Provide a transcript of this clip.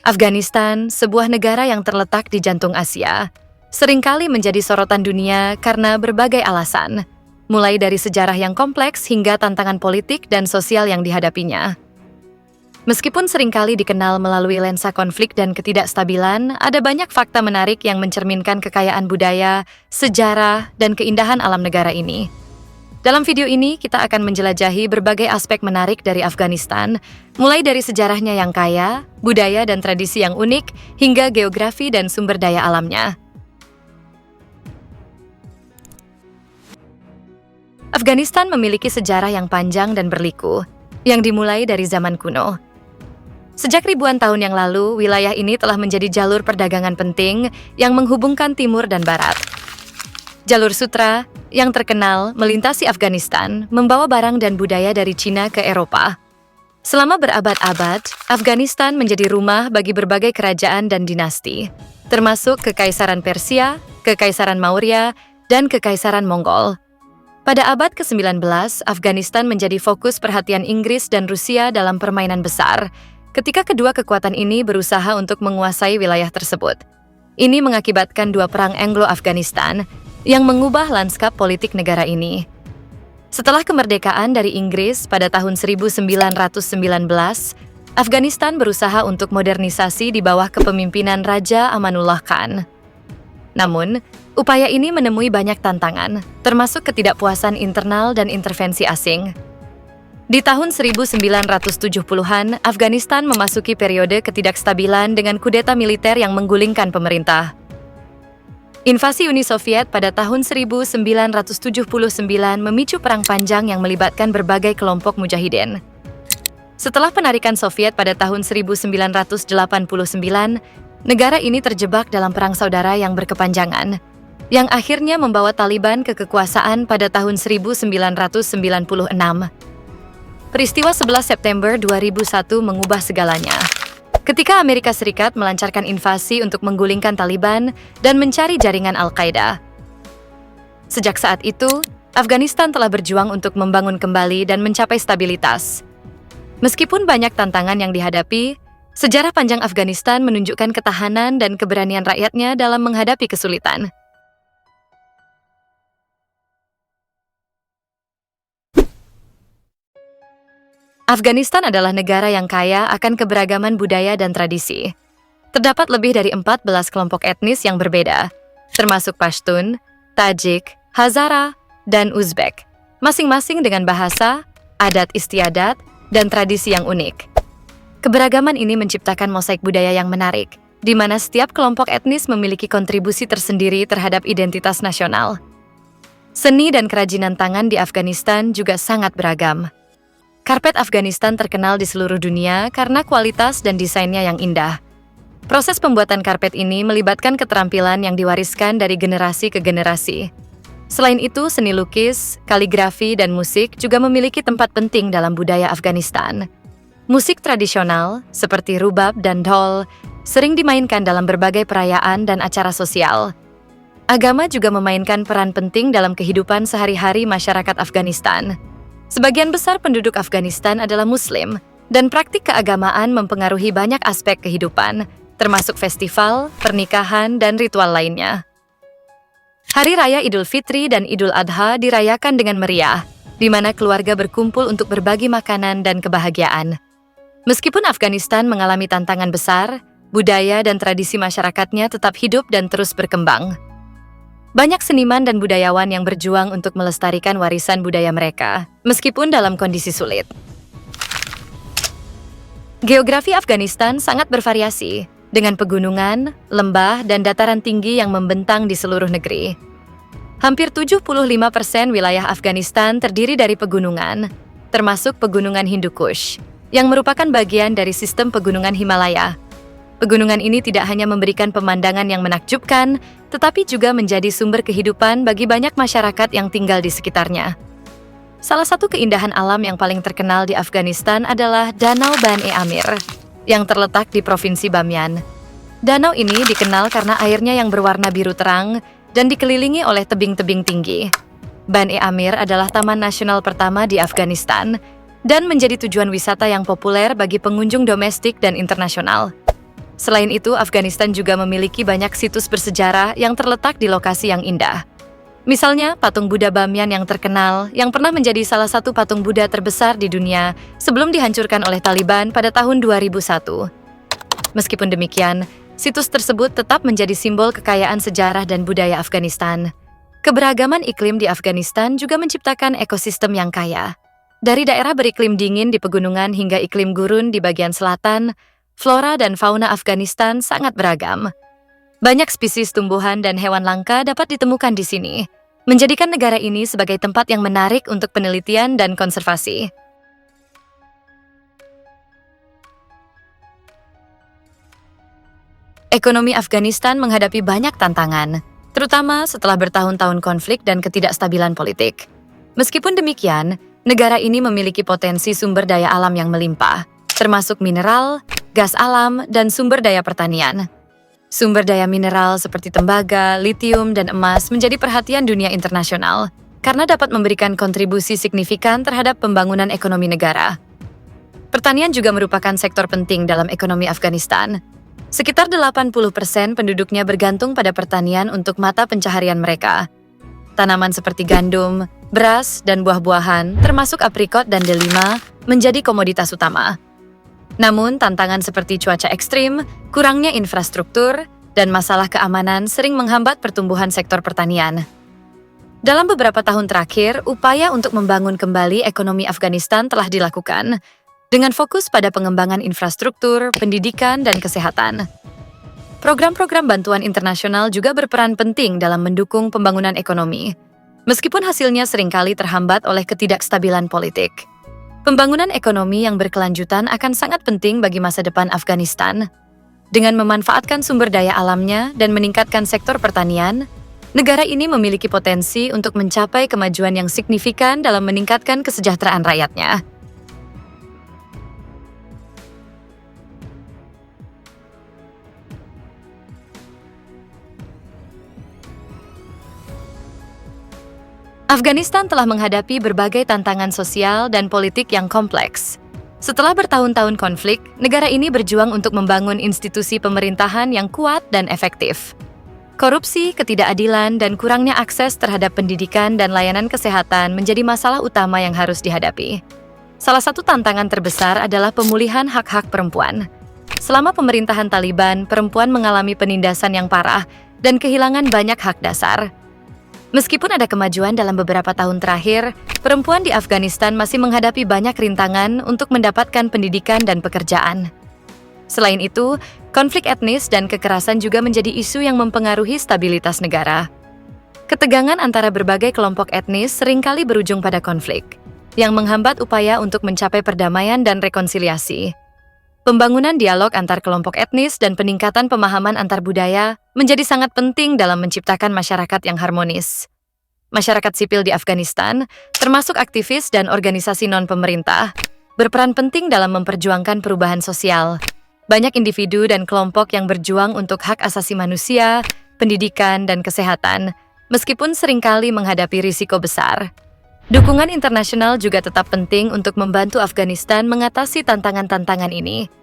Afghanistan, sebuah negara yang terletak di jantung Asia, seringkali menjadi sorotan dunia karena berbagai alasan, mulai dari sejarah yang kompleks hingga tantangan politik dan sosial yang dihadapinya. Meskipun seringkali dikenal melalui lensa konflik dan ketidakstabilan, ada banyak fakta menarik yang mencerminkan kekayaan budaya, sejarah, dan keindahan alam negara ini. Dalam video ini, kita akan menjelajahi berbagai aspek menarik dari Afghanistan, mulai dari sejarahnya yang kaya, budaya dan tradisi yang unik, hingga geografi dan sumber daya alamnya. Afghanistan memiliki sejarah yang panjang dan berliku, yang dimulai dari zaman kuno. Sejak ribuan tahun yang lalu, wilayah ini telah menjadi jalur perdagangan penting yang menghubungkan timur dan barat. Jalur Sutra, yang terkenal melintasi Afghanistan, membawa barang dan budaya dari Cina ke Eropa. Selama berabad-abad, Afghanistan menjadi rumah bagi berbagai kerajaan dan dinasti, termasuk Kekaisaran Persia, Kekaisaran Maurya, dan Kekaisaran Mongol. Pada abad ke-19, Afghanistan menjadi fokus perhatian Inggris dan Rusia dalam permainan besar, ketika kedua kekuatan ini berusaha untuk menguasai wilayah tersebut. Ini mengakibatkan dua perang Anglo-Afghanistan yang mengubah lanskap politik negara ini. Setelah kemerdekaan dari Inggris pada tahun 1919, Afghanistan berusaha untuk modernisasi di bawah kepemimpinan Raja Amanullah Khan. Namun, upaya ini menemui banyak tantangan, termasuk ketidakpuasan internal dan intervensi asing. Di tahun 1970-an, Afghanistan memasuki periode ketidakstabilan dengan kudeta militer yang menggulingkan pemerintah. Invasi Uni Soviet pada tahun 1979 memicu perang panjang yang melibatkan berbagai kelompok mujahidin. Setelah penarikan Soviet pada tahun 1989, negara ini terjebak dalam perang saudara yang berkepanjangan, yang akhirnya membawa Taliban ke kekuasaan pada tahun 1996. Peristiwa 11 September 2001 mengubah segalanya. Ketika Amerika Serikat melancarkan invasi untuk menggulingkan Taliban dan mencari jaringan Al-Qaeda. Sejak saat itu, Afghanistan telah berjuang untuk membangun kembali dan mencapai stabilitas. Meskipun banyak tantangan yang dihadapi, sejarah panjang Afghanistan menunjukkan ketahanan dan keberanian rakyatnya dalam menghadapi kesulitan. Afghanistan adalah negara yang kaya akan keberagaman budaya dan tradisi. Terdapat lebih dari 14 kelompok etnis yang berbeda, termasuk Pashtun, Tajik, Hazara, dan Uzbek, masing-masing dengan bahasa, adat istiadat, dan tradisi yang unik. Keberagaman ini menciptakan mosaik budaya yang menarik, di mana setiap kelompok etnis memiliki kontribusi tersendiri terhadap identitas nasional. Seni dan kerajinan tangan di Afghanistan juga sangat beragam. Karpet Afghanistan terkenal di seluruh dunia karena kualitas dan desainnya yang indah. Proses pembuatan karpet ini melibatkan keterampilan yang diwariskan dari generasi ke generasi. Selain itu, seni lukis, kaligrafi, dan musik juga memiliki tempat penting dalam budaya Afghanistan. Musik tradisional, seperti rubab dan dhol, sering dimainkan dalam berbagai perayaan dan acara sosial. Agama juga memainkan peran penting dalam kehidupan sehari-hari masyarakat Afghanistan. Sebagian besar penduduk Afghanistan adalah Muslim, dan praktik keagamaan mempengaruhi banyak aspek kehidupan, termasuk festival, pernikahan, dan ritual lainnya. Hari Raya Idul Fitri dan Idul Adha dirayakan dengan meriah, di mana keluarga berkumpul untuk berbagi makanan dan kebahagiaan. Meskipun Afghanistan mengalami tantangan besar, budaya dan tradisi masyarakatnya tetap hidup dan terus berkembang. Banyak seniman dan budayawan yang berjuang untuk melestarikan warisan budaya mereka, meskipun dalam kondisi sulit. Geografi Afghanistan sangat bervariasi, dengan pegunungan, lembah, dan dataran tinggi yang membentang di seluruh negeri. Hampir 75% wilayah Afghanistan terdiri dari pegunungan, termasuk Pegunungan Hindu Kush, yang merupakan bagian dari sistem pegunungan Himalaya. Pegunungan ini tidak hanya memberikan pemandangan yang menakjubkan, tetapi juga menjadi sumber kehidupan bagi banyak masyarakat yang tinggal di sekitarnya. Salah satu keindahan alam yang paling terkenal di Afghanistan adalah Danau Ban-e-Amir, yang terletak di Provinsi Bamiyan. Danau ini dikenal karena airnya yang berwarna biru terang dan dikelilingi oleh tebing-tebing tinggi. Ban-e-Amir adalah taman nasional pertama di Afghanistan dan menjadi tujuan wisata yang populer bagi pengunjung domestik dan internasional. Selain itu, Afghanistan juga memiliki banyak situs bersejarah yang terletak di lokasi yang indah. Misalnya, patung Buddha Bamyan yang terkenal, yang pernah menjadi salah satu patung Buddha terbesar di dunia sebelum dihancurkan oleh Taliban pada tahun 2001. Meskipun demikian, situs tersebut tetap menjadi simbol kekayaan sejarah dan budaya Afghanistan. Keberagaman iklim di Afghanistan juga menciptakan ekosistem yang kaya. Dari daerah beriklim dingin di pegunungan hingga iklim gurun di bagian selatan, flora dan fauna Afghanistan sangat beragam. Banyak spesies tumbuhan dan hewan langka dapat ditemukan di sini, menjadikan negara ini sebagai tempat yang menarik untuk penelitian dan konservasi. Ekonomi Afghanistan menghadapi banyak tantangan, terutama setelah bertahun-tahun konflik dan ketidakstabilan politik. Meskipun demikian, negara ini memiliki potensi sumber daya alam yang melimpah, termasuk mineral, gas alam, dan sumber daya pertanian. Sumber daya mineral seperti tembaga, litium, dan emas menjadi perhatian dunia internasional karena dapat memberikan kontribusi signifikan terhadap pembangunan ekonomi negara. Pertanian juga merupakan sektor penting dalam ekonomi Afghanistan. Sekitar 80% penduduknya bergantung pada pertanian untuk mata pencaharian mereka. Tanaman seperti gandum, beras, dan buah-buahan, termasuk aprikot dan delima, menjadi komoditas utama. Namun, tantangan seperti cuaca ekstrim, kurangnya infrastruktur, dan masalah keamanan sering menghambat pertumbuhan sektor pertanian. Dalam beberapa tahun terakhir, upaya untuk membangun kembali ekonomi Afghanistan telah dilakukan, dengan fokus pada pengembangan infrastruktur, pendidikan, dan kesehatan. Program-program bantuan internasional juga berperan penting dalam mendukung pembangunan ekonomi, meskipun hasilnya seringkali terhambat oleh ketidakstabilan politik. Pembangunan ekonomi yang berkelanjutan akan sangat penting bagi masa depan Afghanistan. Dengan memanfaatkan sumber daya alamnya dan meningkatkan sektor pertanian, negara ini memiliki potensi untuk mencapai kemajuan yang signifikan dalam meningkatkan kesejahteraan rakyatnya. Afghanistan telah menghadapi berbagai tantangan sosial dan politik yang kompleks. Setelah bertahun-tahun konflik, negara ini berjuang untuk membangun institusi pemerintahan yang kuat dan efektif. Korupsi, ketidakadilan, dan kurangnya akses terhadap pendidikan dan layanan kesehatan menjadi masalah utama yang harus dihadapi. Salah satu tantangan terbesar adalah pemulihan hak-hak perempuan. Selama pemerintahan Taliban, perempuan mengalami penindasan yang parah dan kehilangan banyak hak dasar. Meskipun ada kemajuan dalam beberapa tahun terakhir, perempuan di Afghanistan masih menghadapi banyak rintangan untuk mendapatkan pendidikan dan pekerjaan. Selain itu, konflik etnis dan kekerasan juga menjadi isu yang mempengaruhi stabilitas negara. Ketegangan antara berbagai kelompok etnis seringkali berujung pada konflik, yang menghambat upaya untuk mencapai perdamaian dan rekonsiliasi. Pembangunan dialog antar kelompok etnis dan peningkatan pemahaman antar budaya menjadi sangat penting dalam menciptakan masyarakat yang harmonis. Masyarakat sipil di Afghanistan, termasuk aktivis dan organisasi non-pemerintah, berperan penting dalam memperjuangkan perubahan sosial. Banyak individu dan kelompok yang berjuang untuk hak asasi manusia, pendidikan, dan kesehatan, meskipun seringkali menghadapi risiko besar. Dukungan internasional juga tetap penting untuk membantu Afghanistan mengatasi tantangan-tantangan ini.